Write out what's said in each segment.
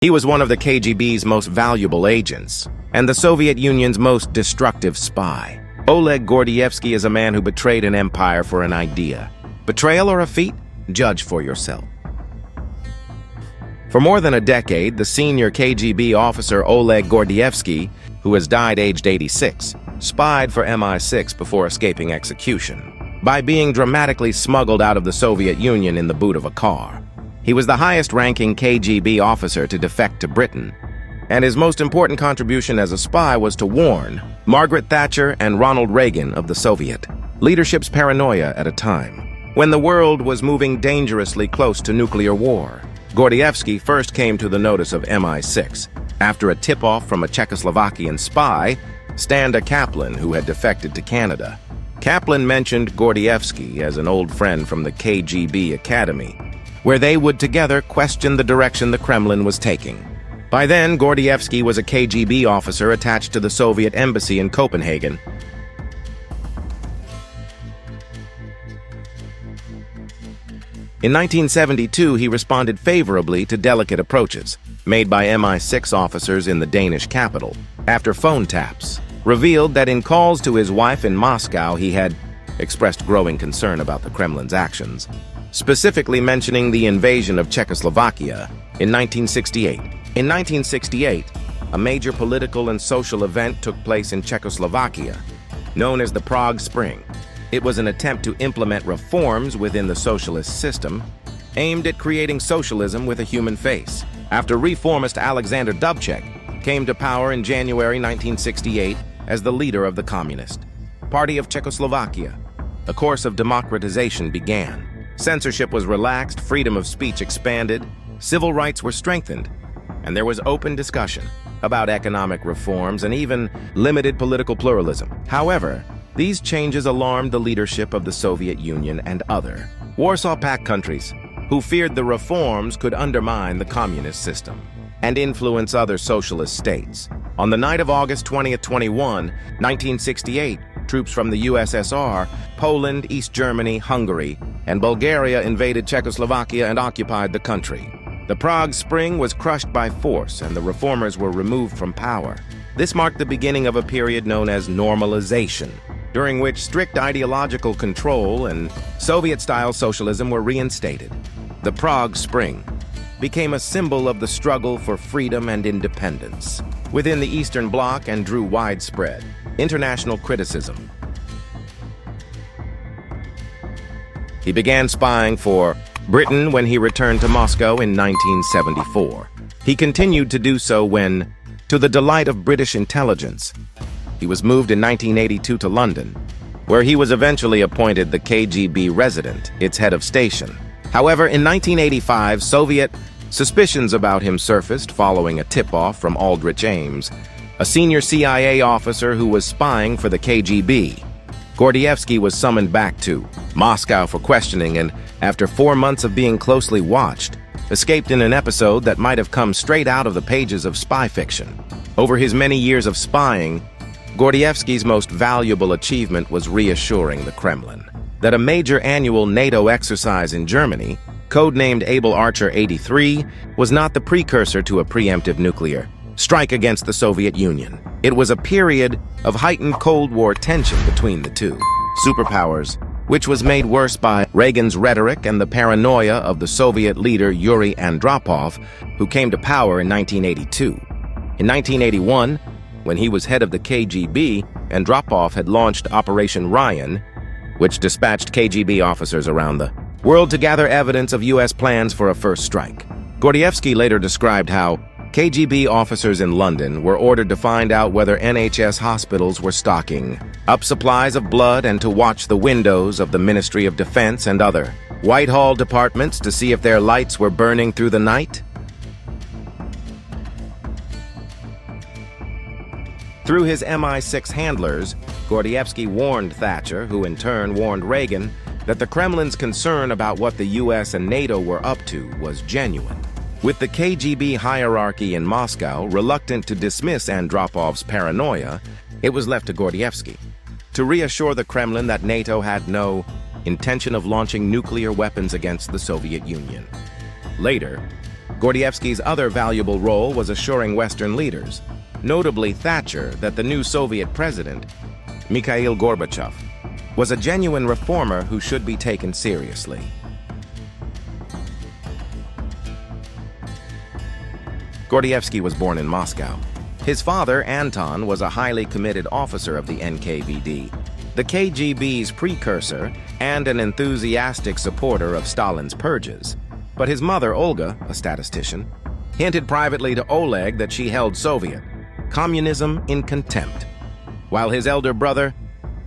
He was one of the KGB's most valuable agents, and the Soviet Union's most destructive spy. Oleg Gordievsky is a man who betrayed an empire for an idea. Betrayal or a feat? Judge for yourself. For more than a decade, the senior KGB officer Oleg Gordievsky, who has died aged 86, spied for MI6 before escaping execution by being dramatically smuggled out of the Soviet Union in the boot of a car. He was the highest-ranking KGB officer to defect to Britain, and his most important contribution as a spy was to warn Margaret Thatcher and Ronald Reagan of the Soviet leadership's paranoia at a time when the world was moving dangerously close to nuclear war. Gordievsky first came to the notice of MI6 after a tip-off from a Czechoslovakian spy, Standa Kaplan, who had defected to Canada. Kaplan mentioned Gordievsky as an old friend from the KGB Academy, where they would together question the direction the Kremlin was taking. By then, Gordievsky was a KGB officer attached to the Soviet embassy in Copenhagen. In 1972, he responded favorably to delicate approaches made by MI6 officers in the Danish capital after phone taps revealed that in calls to his wife in Moscow he had expressed growing concern about the Kremlin's actions, specifically mentioning the invasion of Czechoslovakia in 1968. In 1968, a major political and social event took place in Czechoslovakia, known as the Prague Spring. It was an attempt to implement reforms within the socialist system, aimed at creating socialism with a human face. After reformist Alexander Dubček came to power in January 1968 as the leader of the Communist Party of Czechoslovakia, a course of democratization began. Censorship was relaxed, freedom of speech expanded, civil rights were strengthened, and there was open discussion about economic reforms and even limited political pluralism. However, these changes alarmed the leadership of the Soviet Union and other Warsaw Pact countries, who feared the reforms could undermine the communist system and influence other socialist states. On the night of August 21, 1968, troops from the USSR, Poland, East Germany, Hungary, and Bulgaria invaded Czechoslovakia and occupied the country. The Prague Spring was crushed by force and the reformers were removed from power. This marked the beginning of a period known as normalization, during which strict ideological control and Soviet-style socialism were reinstated. The Prague Spring became a symbol of the struggle for freedom and independence within the Eastern Bloc and drew widespread international criticism. He began spying for Britain when he returned to Moscow in 1974. He continued to do so when, to the delight of British intelligence, he was moved in 1982 to London, where he was eventually appointed the KGB resident, its head of station. However, in 1985, Soviet suspicions about him surfaced following a tip-off from Aldrich Ames, a senior CIA officer who was spying for the KGB. Gordievsky was summoned back to Moscow for questioning and, after 4 months of being closely watched, escaped in an episode that might have come straight out of the pages of spy fiction. Over his many years of spying, Gordievsky's most valuable achievement was reassuring the Kremlin that a major annual NATO exercise in Germany, codenamed Able Archer 83, was not the precursor to a preemptive nuclear strike against the Soviet Union. It was a period of heightened Cold War tension between the two superpowers, which was made worse by Reagan's rhetoric and the paranoia of the Soviet leader Yuri Andropov, who came to power in 1982. In 1981, when he was head of the KGB, Andropov had launched Operation Ryan, which dispatched KGB officers around the world to gather evidence of U.S. plans for a first strike. Gordievsky later described how KGB officers in London were ordered to find out whether NHS hospitals were stocking up supplies of blood and to watch the windows of the Ministry of Defense and other Whitehall departments to see if their lights were burning through the night. Through his MI6 handlers, Gordievsky warned Thatcher, who in turn warned Reagan, that the Kremlin's concern about what the US and NATO were up to was genuine. With the KGB hierarchy in Moscow reluctant to dismiss Andropov's paranoia, it was left to Gordievsky to reassure the Kremlin that NATO had no intention of launching nuclear weapons against the Soviet Union. Later, Gordievsky's other valuable role was assuring Western leaders, notably Thatcher, that the new Soviet president, Mikhail Gorbachev, was a genuine reformer who should be taken seriously. Gordievsky was born in Moscow. His father, Anton, was a highly committed officer of the NKVD, the KGB's precursor and an enthusiastic supporter of Stalin's purges. But his mother, Olga, a statistician, hinted privately to Oleg that she held Soviet communism in contempt. While his elder brother,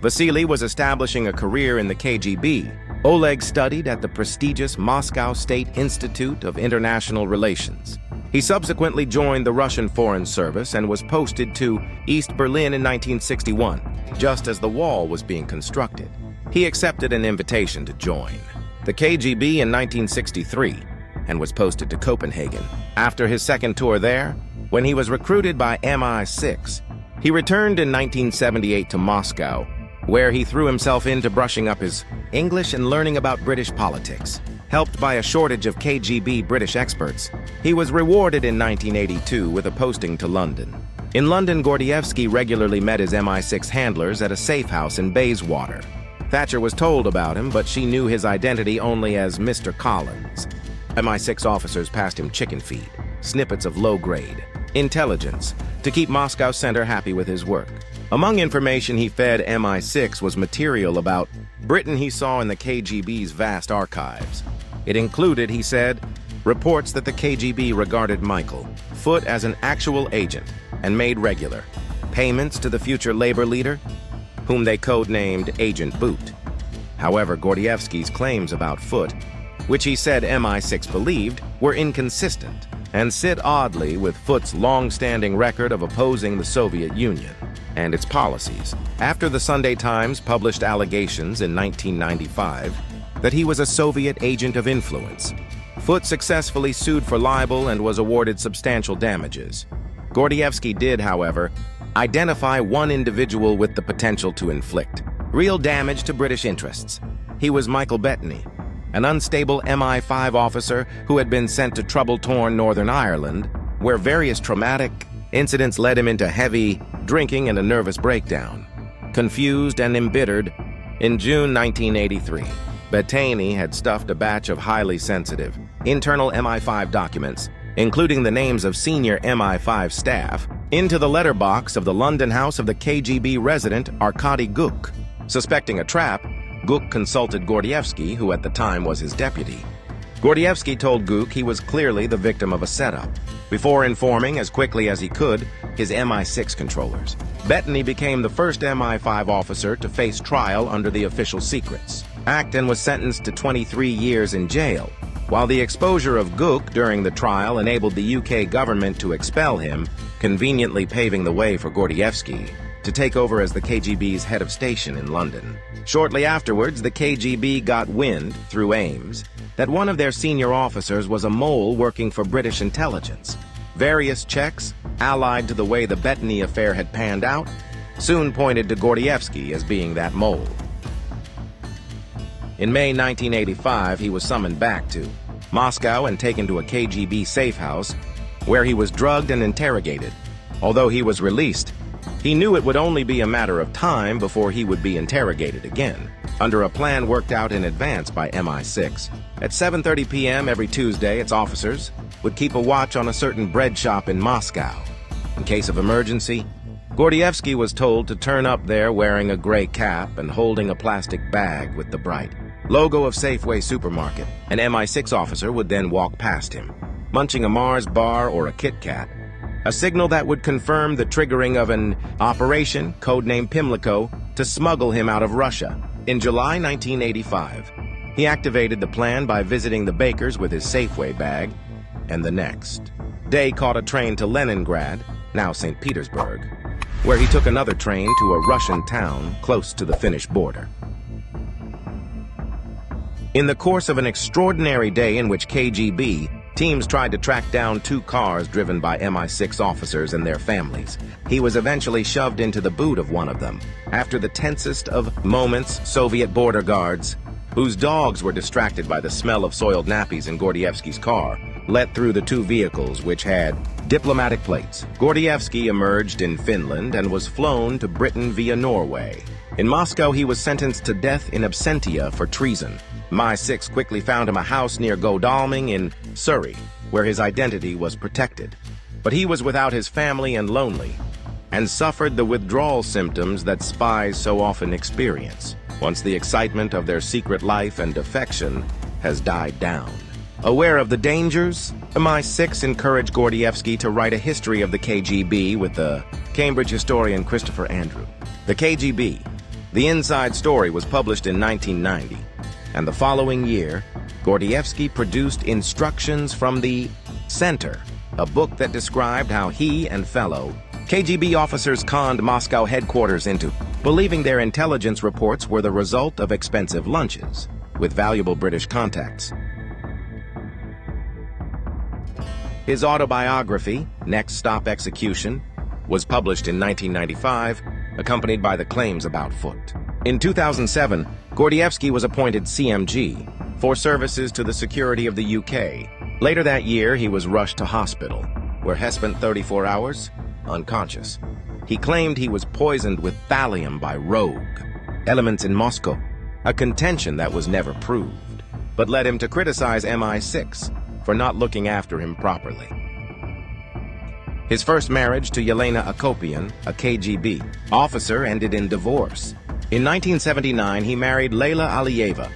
Vasily, was establishing a career in the KGB, Oleg studied at the prestigious Moscow State Institute of International Relations. He subsequently joined the Russian Foreign Service and was posted to East Berlin in 1961, just as the wall was being constructed. He accepted an invitation to join the KGB in 1963 and was posted to Copenhagen. After his second tour there, when he was recruited by MI6, he returned in 1978 to Moscow, where he threw himself into brushing up his English and learning about British politics. Helped by a shortage of KGB British experts, he was rewarded in 1982 with a posting to London. In London, Gordievsky regularly met his MI6 handlers at a safe house in Bayswater. Thatcher was told about him, but she knew his identity only as Mr. Collins. MI6 officers passed him chicken feed, snippets of low-grade intelligence, to keep Moscow Center happy with his work. Among information he fed MI6 was material about Britain he saw in the KGB's vast archives. It included, he said, reports that the KGB regarded Michael Foot as an actual agent and made regular payments to the future labor leader, whom they codenamed Agent Boot. However, Gordievsky's claims about Foot, which he said MI6 believed, were inconsistent and sit oddly with Foot's long-standing record of opposing the Soviet Union and its policies. After the Sunday Times published allegations in 1995 that he was a Soviet agent of influence, Foot successfully sued for libel and was awarded substantial damages. Gordievsky did, however, identify one individual with the potential to inflict real damage to British interests. He was Michael Bettany, an unstable MI5 officer who had been sent to trouble-torn Northern Ireland, where various traumatic incidents led him into heavy drinking and a nervous breakdown. Confused and embittered, in June 1983, Bettany had stuffed a batch of highly sensitive internal MI5 documents, including the names of senior MI5 staff, into the letterbox of the London house of the KGB resident Arkady Guk. Suspecting a trap, Guk consulted Gordievsky, who at the time was his deputy. Gordievsky told Guk he was clearly the victim of a setup, before informing as quickly as he could his MI6 controllers. Bettany became the first MI5 officer to face trial under the Official Secrets Act and was sentenced to 23 years in jail, while the exposure of Guk during the trial enabled the UK government to expel him, conveniently paving the way for Gordievsky to take over as the KGB's head of station in London. Shortly afterwards, the KGB got wind, through Ames, that one of their senior officers was a mole working for British intelligence. Various checks, allied to the way the Bettany affair had panned out, soon pointed to Gordievsky as being that mole. In May 1985, he was summoned back to Moscow and taken to a KGB safe house, where he was drugged and interrogated. Although he was released, he knew it would only be a matter of time before he would be interrogated again, under a plan worked out in advance by MI6. At 7:30 p.m. every Tuesday, its officers would keep a watch on a certain bread shop in Moscow. In case of emergency, Gordievsky was told to turn up there wearing a gray cap and holding a plastic bag with the bright logo of Safeway supermarket. An MI6 officer would then walk past him, munching a Mars bar or a Kit Kat, a signal that would confirm the triggering of an operation, codenamed Pimlico, to smuggle him out of Russia. In July 1985, he activated the plan by visiting the bakers with his Safeway bag, and the next day caught a train to Leningrad, now St. Petersburg, where he took another train to a Russian town close to the Finnish border. In the course of an extraordinary day in which KGB teams tried to track down 2 cars driven by MI6 officers and their families, he was eventually shoved into the boot of one of them. After the tensest of moments, Soviet border guards, whose dogs were distracted by the smell of soiled nappies in Gordievsky's car, let through the two vehicles which had diplomatic plates. Gordievsky emerged in Finland and was flown to Britain via Norway. In Moscow, he was sentenced to death in absentia for treason. MI6 quickly found him a house near Godalming in Surrey, where his identity was protected. But he was without his family and lonely, and suffered the withdrawal symptoms that spies so often experience once the excitement of their secret life and defection has died down. Aware of the dangers, MI6 encouraged Gordievsky to write a history of the KGB with the Cambridge historian Christopher Andrew. The KGB, the inside story, was published in 1990, and the following year, Gordievsky produced Instructions from the Center, a book that described how he and fellow KGB officers conned Moscow headquarters into believing their intelligence reports were the result of expensive lunches with valuable British contacts. His autobiography, Next Stop Execution, was published in 1995, accompanied by the claims about Foot. In 2007, Gordievsky was appointed CMG for services to the security of the UK. Later that year, he was rushed to hospital, where he spent 34 hours unconscious. He claimed he was poisoned with thallium by rogue elements in Moscow, a contention that was never proved, but led him to criticize MI6 for not looking after him properly. His first marriage to Yelena Akopian, a KGB officer, ended in divorce. In 1979, he married Leila Aliyeva,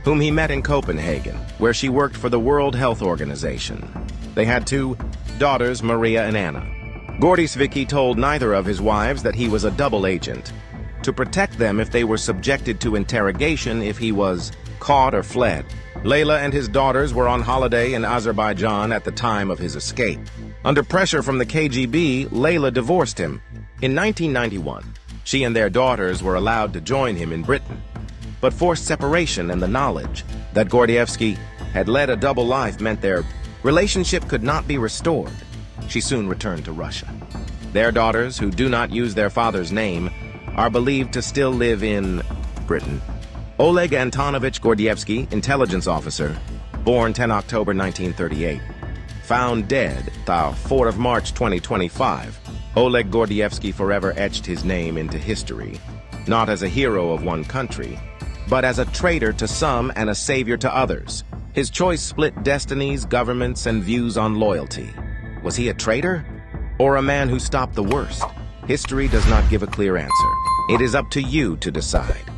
whom he met in Copenhagen, where she worked for the World Health Organization. They had two daughters, Maria and Anna. Gordievsky told neither of his wives that he was a double agent, to protect them if they were subjected to interrogation if he was caught or fled. Leila and his daughters were on holiday in Azerbaijan at the time of his escape. Under pressure from the KGB, Leila divorced him. In 1991, she and their daughters were allowed to join him in Britain, but forced separation and the knowledge that Gordievsky had led a double life meant their relationship could not be restored. She soon returned to Russia. Their daughters, who do not use their father's name, are believed to still live in Britain. Oleg Antonovich Gordievsky, intelligence officer, born 10 October 1938, found dead the 4th of March 2025. Oleg Gordievsky forever etched his name into history, not as a hero of one country, but as a traitor to some and a savior to others. His choice split destinies, governments, and views on loyalty. Was he a traitor or a man who stopped the worst? History does not give a clear answer. It is up to you to decide.